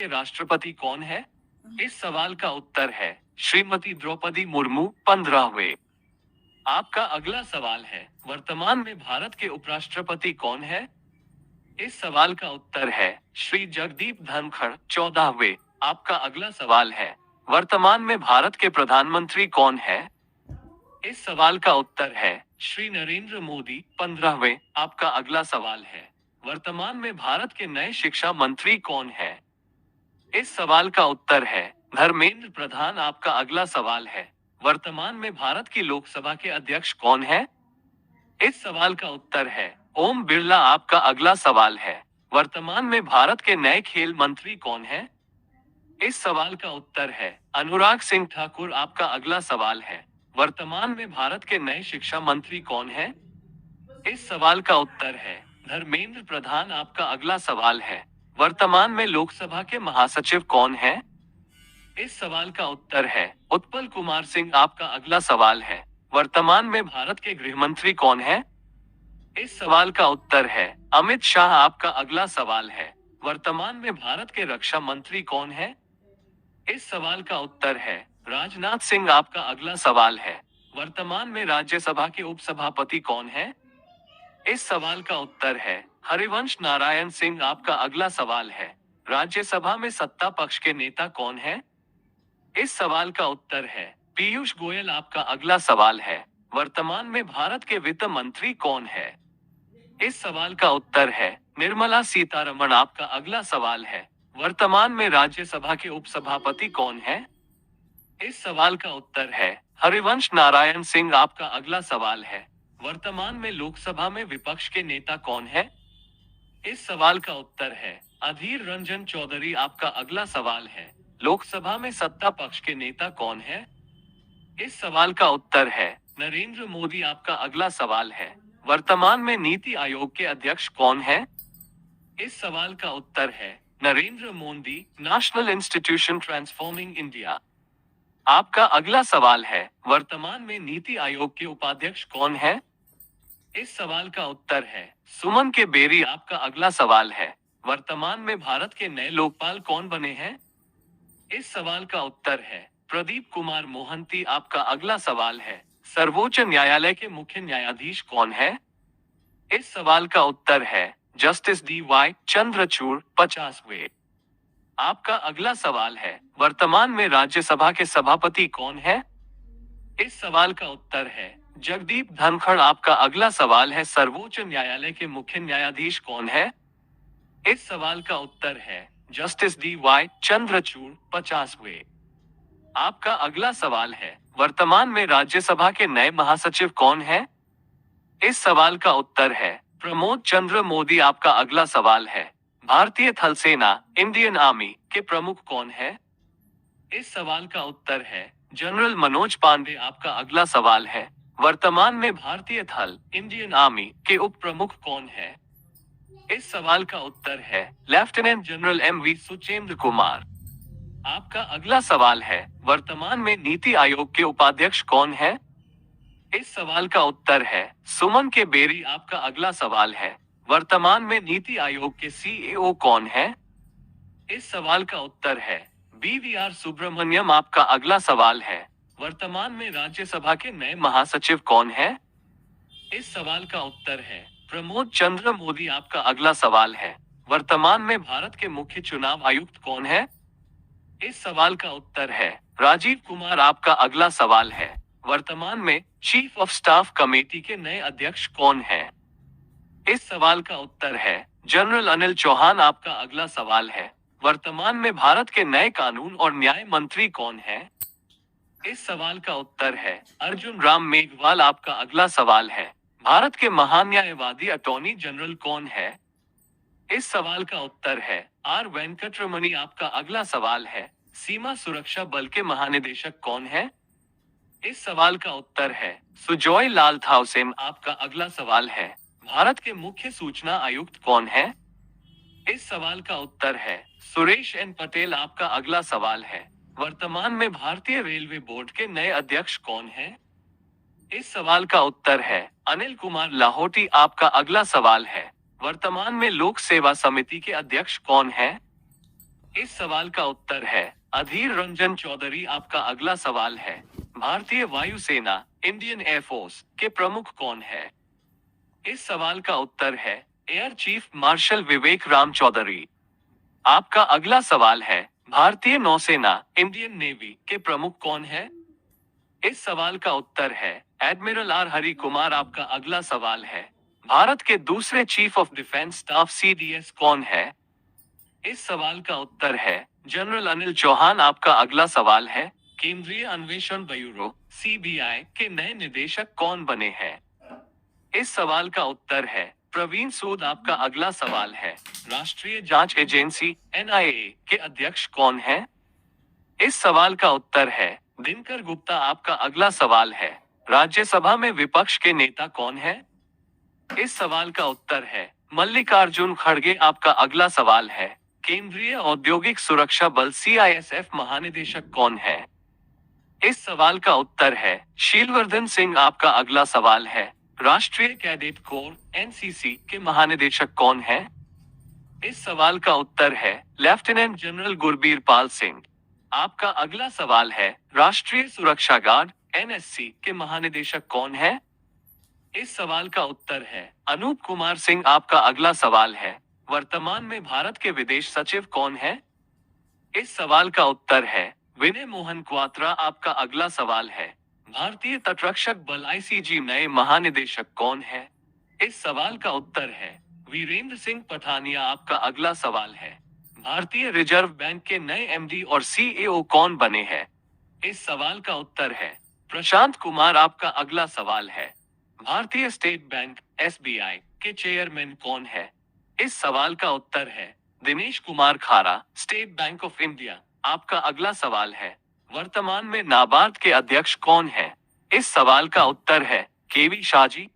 के राष्ट्रपति कौन है? इस सवाल का उत्तर है श्रीमती द्रौपदी मुर्मू, 15वें। आपका अगला सवाल है, वर्तमान में भारत के उपराष्ट्रपति कौन है? इस सवाल का उत्तर है श्री जगदीप धनखड़, 14वें। आपका अगला सवाल है, वर्तमान में भारत के प्रधानमंत्री कौन है? इस सवाल का उत्तर है श्री नरेंद्र मोदी, 15वें। आपका अगला सवाल है, वर्तमान में भारत के नए शिक्षा मंत्री कौन है? इस सवाल का उत्तर है धर्मेंद्र प्रधान। आपका अगला सवाल है, वर्तमान में भारत की लोकसभा के अध्यक्ष कौन है? इस सवाल का उत्तर है ओम बिरला। आपका अगला सवाल है, वर्तमान में भारत के नए खेल मंत्री कौन है? इस सवाल का उत्तर है अनुराग सिंह ठाकुर। आपका अगला सवाल है, वर्तमान में भारत के नए शिक्षा मंत्री कौन है? इस सवाल का उत्तर है धर्मेंद्र प्रधान। आपका अगला सवाल है, वर्तमान में लोकसभा के महासचिव कौन है? इस सवाल का उत्तर है उत्पल कुमार सिंह। आपका अगला सवाल है, वर्तमान में भारत के गृह मंत्री कौन है? इस सवाल का उत्तर है अमित शाह। आपका अगला सवाल है, वर्तमान में भारत के रक्षा मंत्री कौन है? इस सवाल का उत्तर है राजनाथ सिंह। आपका अगला सवाल है, वर्तमान में राज्यसभा के उपसभापति कौन है? इस सवाल का उत्तर है हरिवंश नारायण सिंह। आपका अगला सवाल है, राज्यसभा में सत्ता पक्ष के नेता कौन है? इस सवाल का उत्तर है पीयूष गोयल। आपका अगला सवाल है, वर्तमान में भारत के वित्त मंत्री कौन है? इस सवाल का उत्तर है निर्मला सीतारमण। आपका अगला सवाल है, वर्तमान में राज्यसभा के उपसभापति कौन है? इस सवाल का उत्तर है हरिवंश नारायण सिंह। आपका अगला सवाल है, वर्तमान में लोकसभा में विपक्ष के नेता कौन है? इस सवाल का उत्तर है अधीर रंजन चौधरी। आपका अगला सवाल है, लोकसभा में सत्ता पक्ष के नेता कौन है? इस सवाल का उत्तर है नरेंद्र मोदी। आपका अगला सवाल है, वर्तमान में नीति आयोग के अध्यक्ष कौन है? इस सवाल का उत्तर है Narendra Modi, national institution transforming India. आपका अगला सवाल है, वर्तमान में नीति आयोग के उपाध्यक्ष कौन है? इस सवाल का उत्तर है सुमन के बेरी। आपका अगला सवाल है, वर्तमान में भारत के नए लोकपाल कौन बने हैं? इस सवाल का उत्तर है प्रदीप कुमार मोहंती। आपका अगला सवाल है, सर्वोच्च न्यायालय के मुख्य न्यायाधीश कौन है? इस सवाल का उत्तर है जस्टिस डी.वाई. चंद्रचूड़, 50वें। आपका अगला सवाल है, वर्तमान में राज्यसभा के सभापति कौन है? इस सवाल का उत्तर है जगदीप धनखड़। आपका अगला सवाल है, सर्वोच्च न्यायालय के मुख्य न्यायाधीश कौन है? इस सवाल का उत्तर है जस्टिस डी.वाई. चंद्रचूड़, 50वें। आपका अगला सवाल है, वर्तमान में राज्यसभा के नए महासचिव कौन है? इस सवाल का उत्तर है प्रमोद चंद्र मोदी। आपका अगला सवाल है, भारतीय थल सेना, इंडियन आर्मी के प्रमुख कौन है? इस सवाल का उत्तर है जनरल मनोज पांडे। आपका अगला सवाल है, वर्तमान में भारतीय थल, इंडियन आर्मी के उप प्रमुख कौन है? इस सवाल का उत्तर है lieutenant general M V. Suchendra Kumar. आपका अगला सवाल है, वर्तमान में नीति आयोग के उपाध्यक्ष कौन है? इस सवाल का उत्तर है सुमन के बेरी। आपका अगला सवाल है, वर्तमान में नीति आयोग के सीईओ कौन है? इस सवाल का उत्तर है बी.वी.आर. सुब्रमण्यम। आपका अगला सवाल है, वर्तमान में राज्यसभा के नए महासचिव कौन है? इस सवाल का उत्तर है प्रमोद चंद्र मोदी। आपका अगला सवाल है, वर्तमान में भारत के मुख्य चुनाव आयुक्त कौन है? इस सवाल का उत्तर है राजीव कुमार। आपका अगला सवाल है, वर्तमान में चीफ ऑफ स्टाफ कमेटी के नए अध्यक्ष कौन हैं? इस सवाल का उत्तर है जनरल अनिल चौहान। आपका अगला सवाल है, वर्तमान में भारत के नए कानून और न्याय मंत्री कौन हैं? इस सवाल का उत्तर है अर्जुन राम मेघवाल। आपका अगला सवाल है, भारत के महान्यायवादी अटॉर्नी जनरल कौन है? इस सवाल का उत्तर है आर वेंकटरमणी। आपका अगला सवाल है, सीमा सुरक्षा बल के महानिदेशक कौन है? इस सवाल का उत्तर है सुजॉय लाल थाउसेन। आपका अगला सवाल है, भारत के मुख्य सूचना आयुक्त कौन है? इस सवाल का उत्तर है सुरेश एन पटेल। आपका अगला सवाल है, वर्तमान में भारतीय रेलवे बोर्ड के नए अध्यक्ष कौन हैं? इस सवाल का उत्तर है अनिल कुमार लाहौटी। आपका अगला सवाल है, वर्तमान में लोक सेवा समिति के अध्यक्ष कौन हैं? इस सवाल का उत्तर है अधीर रंजन चौधरी। आपका अगला सवाल है भारतीय वायुसेना इंडियन एयरफोर्स के प्रमुख कौन है? इस सवाल का उत्तर है एयर चीफ मार्शल विवेक राम चौधरी। आपका अगला सवाल है भारतीय नौसेना इंडियन नेवी के प्रमुख कौन है? इस सवाल का उत्तर है एडमिरल आर हरि कुमार। आपका अगला सवाल है भारत के दूसरे chief of defence staff CDS कौन है? इस सवाल का उत्तर है जनरल अनिल चौहान। आपका अगला सवाल है केंद्रीय अन्वेषण ब्यूरो सीबीआई के नए निदेशक कौन बने हैं? इस सवाल का उत्तर है प्रवीण सूद। आपका अगला सवाल है राष्ट्रीय जांच एजेंसी एनआईए के अध्यक्ष कौन है? इस सवाल का उत्तर है दिनकर गुप्ता। आपका अगला सवाल है राज्यसभा में विपक्ष के नेता कौन है? इस सवाल का उत्तर है मल्लिकार्जुन खड़गे। आपका अगला सवाल है केंद्रीय औद्योगिक सुरक्षा बल सीआईएसएफ महानिदेशक कौन है? इस सवाल का उत्तर है शीलवर्धन सिंह। आपका अगला सवाल है राष्ट्रीय कैडेट कोर एनसीसी के महानिदेशक कौन है? इस सवाल का उत्तर है लेफ्टिनेंट जनरल गुरबीर पाल सिंह। आपका अगला सवाल है राष्ट्रीय सुरक्षा गार्ड एनएससी के महानिदेशक कौन है? इस सवाल का उत्तर है अनूप कुमार सिंह। आपका अगला सवाल है वर्तमान में भारत के विदेश सचिव कौन है? इस सवाल का उत्तर है विनय मोहन क्वात्रा। आपका अगला सवाल है भारतीय तटरक्षक बल आईसीजी नए महानिदेशक कौन है? इस सवाल का उत्तर है वीरेंद्र सिंह पठानिया। आपका अगला सवाल है भारतीय रिजर्व बैंक के नए एमडी और सीईओ कौन बने हैं? इस सवाल का उत्तर है प्रशांत कुमार। आपका अगला सवाल है भारतीय स्टेट बैंक एसबीआई के चेयरमैन कौन है? इस सवाल का उत्तर है दिनेश कुमार खारा, स्टेट बैंक ऑफ इंडिया। आपका अगला सवाल है वर्तमान में नाबार्ड के अध्यक्ष कौन है? इस सवाल का उत्तर है केवी शाहजी।